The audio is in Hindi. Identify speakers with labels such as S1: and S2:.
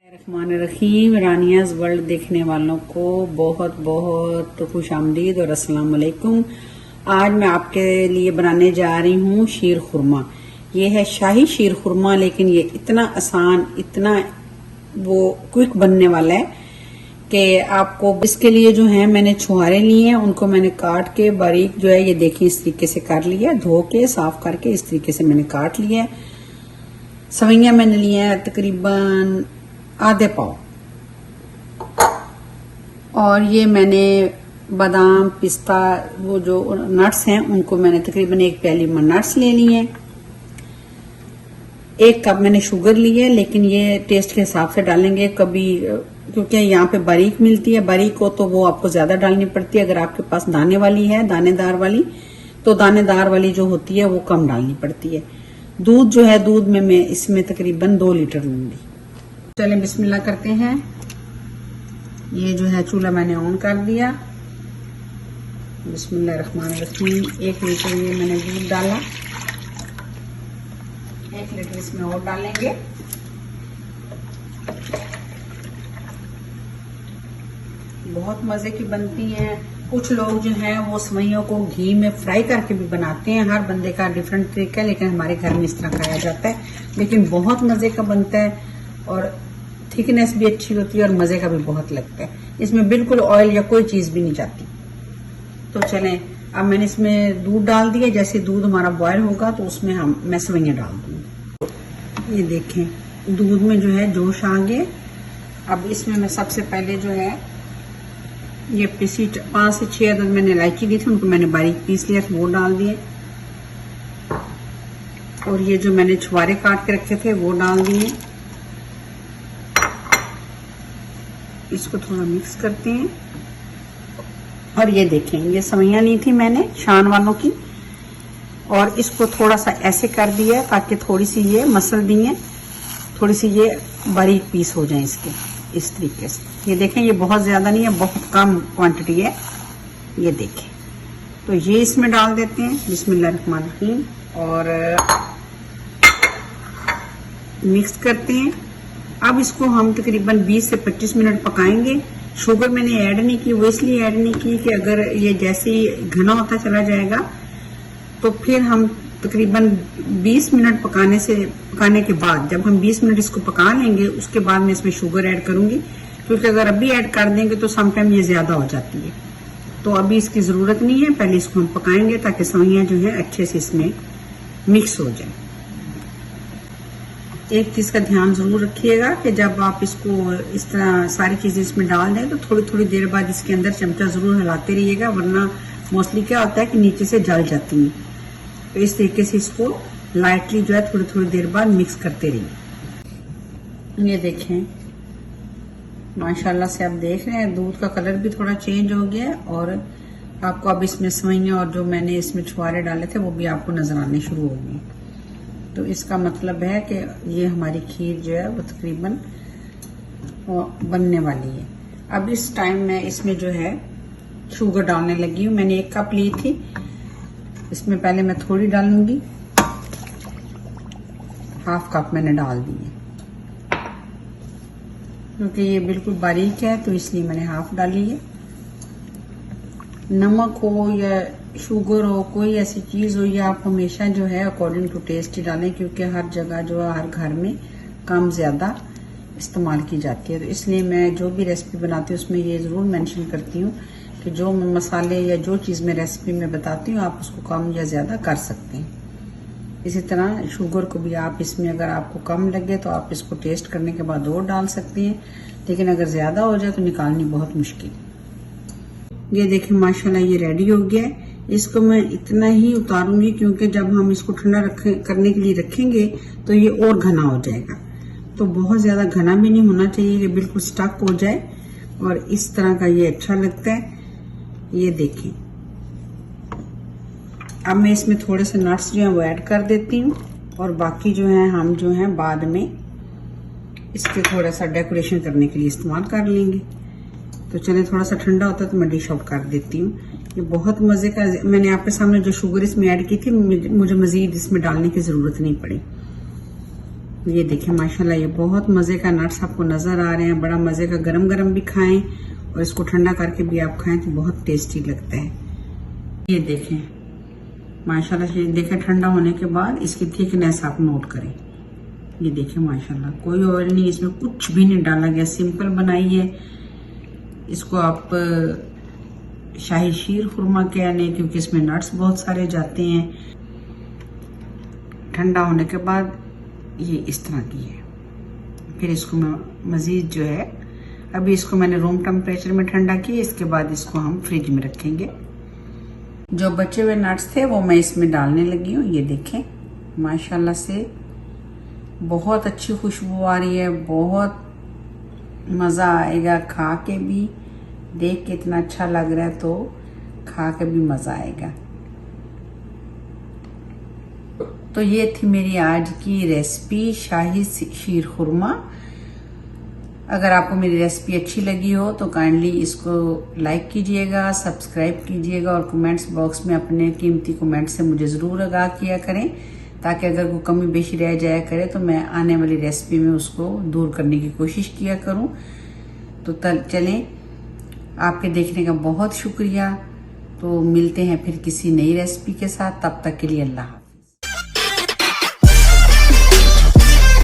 S1: रहमानिर्रहीम। रानियाज़ वर्ल्ड देखने वालों को बहुत बहुत खुश आमदीद और अस्सलाम वालेकुम। आज मैं आपके लिए बनाने जा रही हूँ शीर खुरमा। ये है शाही शीर खुरमा, लेकिन ये इतना आसान, इतना वो क्विक बनने वाला है कि आपको इसके लिए जो है मैंने छुहारे लिए हैं, उनको मैंने काट के बारीक जो है ये देखिए इस तरीके से कर लिया, धो के साफ करके इस तरीके से मैंने काट लिया है। सवैयां मैंने लिया है तकरीबन आधे पाव, और ये मैंने बादाम पिस्ता वो जो नट्स हैं उनको मैंने तकरीबन एक प्याली नट्स ले लिए हैं। 1 कप मैंने शुगर ली है, लेकिन ये टेस्ट के हिसाब से डालेंगे, कभी क्योंकि यहाँ पे बारीक मिलती है, बारीक हो तो वो आपको ज्यादा डालनी पड़ती है। अगर आपके पास दाने वाली है, दानेदार वाली, तो दानेदार वाली जो होती है वो कम डालनी पड़ती है। दूध जो है, दूध में मैं इसमें तकरीबन 2 लीटर लूंगी। चलें बिस्मिल्लाह करते हैं। ये जो है चूल्हा मैंने ऑन कर दिया। बिस्मिल्लाह रहमान रहीम। 1 लीटर ये मैंने दूध डाला, 1 लीटर इसमें और डालेंगे। बहुत मजे की बनती हैं। कुछ लोग जो हैं वो सेवइयों को घी में फ्राई करके भी बनाते हैं। हर बंदे का डिफरेंट तरीका है, लेकिन हमारे घर में इस तरह खाया जाता है, लेकिन बहुत मजे का बनता है और थिकनेस भी अच्छी होती है और मजे का भी बहुत लगता है। इसमें बिल्कुल ऑयल या कोई चीज भी नहीं जाती। तो चलें, अब मैंने इसमें दूध डाल दिया। जैसे दूध हमारा बॉयल होगा तो उसमें मैं सेवइयां डाल दूंगी। ये देखें दूध में जो है जोश आ गया। अब इसमें मैं सबसे पहले जो है ये पीसी 5 से 6 अदद मैंने इलायची दी थी, उनको मैंने बारीक पीस लिया, वो डाल दिए। और ये जो मैंने छुहारे काट के रखे थे वो डाल दिए। इसको थोड़ा मिक्स करते हैं। और ये देखें, ये सेवइयां ली थी मैंने शान वालों की, और इसको थोड़ा सा ऐसे कर दिया ताकि थोड़ी सी ये मसल दी है, थोड़ी सी ये बारीक पीस हो जाए इसके, इस तरीके से। ये देखें, ये बहुत ज्यादा नहीं है, बहुत कम क्वांटिटी है। ये देखें, तो ये इसमें डाल देते हैं। बिस्मिल्लाह रहमान रहीम। और मिक्स करते हैं। अब इसको हम तकरीबन 20 से 25 मिनट पकाएंगे। शुगर मैंने ऐड नहीं की, वो इसलिए ऐड नहीं की कि अगर ये जैसे ही घना होता चला जाएगा तो फिर हम तकरीबन 20 मिनट पकाने के बाद, जब हम 20 मिनट इसको पका लेंगे, उसके बाद मैं इसमें शुगर ऐड करूंगी, क्योंकि अगर अभी ऐड कर देंगे तो समटाइम ये ज्यादा हो जाती है। तो अभी इसकी जरूरत नहीं है, पहले इसको हम पकाएंगे ताकि सेवइयां जो है अच्छे से इसमें मिक्स हो जाए। एक चीज का ध्यान जरूर रखिएगा कि जब आप इसको इस तरह सारी चीजें इसमें डाल दें तो थोड़ी थोड़ी देर बाद इसके अंदर चमचा जरूर हिलाते रहिएगा, वरना मोस्टली क्या होता है कि नीचे से जल जाती है। तो इस तरीके से इसको लाइटली जो है थोड़ी थोड़ी देर बाद मिक्स करते रहिए। ये देखें, माशाल्लाह से आप देख रहे हैं दूध का कलर भी थोड़ा चेंज हो गया है, और आपको अब इसमें सेवइयां और जो मैंने इसमें छुहारे डाले थे वो भी आपको नजर आने शुरू हो गए। तो इसका मतलब है कि ये हमारी खीर जो है वो तकरीबन बनने वाली है। अब इस टाइम मैं इसमें जो है शुगर डालने लगी हूँ। मैंने 1 कप ली थी, इसमें पहले मैं थोड़ी डालूंगी, 1/2 कप मैंने डाल दी है, क्योंकि ये बिल्कुल बारीक है तो इसलिए मैंने 1/2 डाली है। नमक हो या शुगर हो, कोई ऐसी चीज हो, या आप हमेशा जो है अकॉर्डिंग टू टेस्ट ही डालें, क्योंकि हर जगह जो है हर घर में कम ज्यादा इस्तेमाल की जाती है। तो इसलिए मैं जो भी रेसिपी बनाती हूँ उसमें ये जरूर मेंशन करती हूँ कि जो मसाले या जो चीज मैं रेसिपी में बताती हूँ आप उसको कम या ज्यादा कर सकते हैं। इसी तरह शुगर को भी आप इसमें अगर आपको कम लगे तो आप इसको टेस्ट करने के बाद और डाल सकती हैं, लेकिन अगर ज्यादा हो जाए तो निकालनी बहुत मुश्किल। ये देखें माशाल्लाह ये रेडी हो गया है। इसको मैं इतना ही उतारूंगी, क्योंकि जब हम इसको ठंडा करने के लिए रखेंगे तो ये और घना हो जाएगा। तो बहुत ज्यादा घना भी नहीं होना चाहिए कि बिल्कुल स्टक हो जाए, और इस तरह का ये अच्छा लगता है। ये देखें, अब मैं इसमें थोड़े से नट्स जो है वो ऐड कर देती हूँ, और बाकी जो है हम जो है बाद में इसके थोड़ा सा डेकोरेशन करने के लिए इस्तेमाल कर लेंगे। तो चलिए, थोड़ा सा ठंडा होता है तो मैं डिश आउट कर देती हूँ। ये बहुत मजे का, मैंने आपके सामने जो शुगर इसमें ऐड की थी, मुझे मजीद इसमें डालने की जरूरत नहीं पड़ी। ये देखिए माशाल्लाह ये बहुत मज़े का नट्स आपको नज़र आ रहे हैं। बड़ा मज़े का, गरम गरम भी खाएं और इसको ठंडा करके भी आप खाएं तो बहुत टेस्टी लगता है। ये देखें माशाल्लाह, ये देखें ठंडा होने के बाद इसकी थिकनेस आप नोट करें। ये देखें माशाल्लाह कोई ऑयल नहीं, इसमें कुछ भी नहीं डाला गया, सिंपल बनाई है। इसको आप शाही शीर खुरमा कह लें क्योंकि इसमें नट्स बहुत सारे जाते हैं। ठंडा होने के बाद ये इस तरह की है। फिर इसको मैं मज़ीद जो है, अभी इसको मैंने रूम टेम्परेचर में ठंडा किया, इसके बाद इसको हम फ्रिज में रखेंगे। जो बचे हुए नट्स थे वो मैं इसमें डालने लगी हूँ। ये देखें माशाल्लाह से बहुत अच्छी खुशबू आ रही है, बहुत मज़ा आएगा खा के भी। देख के इतना अच्छा लग रहा है तो खा के भी मज़ा आएगा। तो ये थी मेरी आज की रेसिपी शाही शीर खुरमा। अगर आपको मेरी रेसिपी अच्छी लगी हो तो काइंडली इसको लाइक कीजिएगा, सब्सक्राइब कीजिएगा और कमेंट्स बॉक्स में अपने कीमती कमेंट से मुझे ज़रूर आगाह किया करें, ताकि अगर कोई कमी बेशी रह जाया करे तो मैं आने वाली रेसिपी में उसको दूर करने की कोशिश किया करूं। तो चलें, आपके देखने का बहुत शुक्रिया। तो मिलते हैं फिर किसी नई रेसिपी के साथ, तब तक के लिए अल्लाह।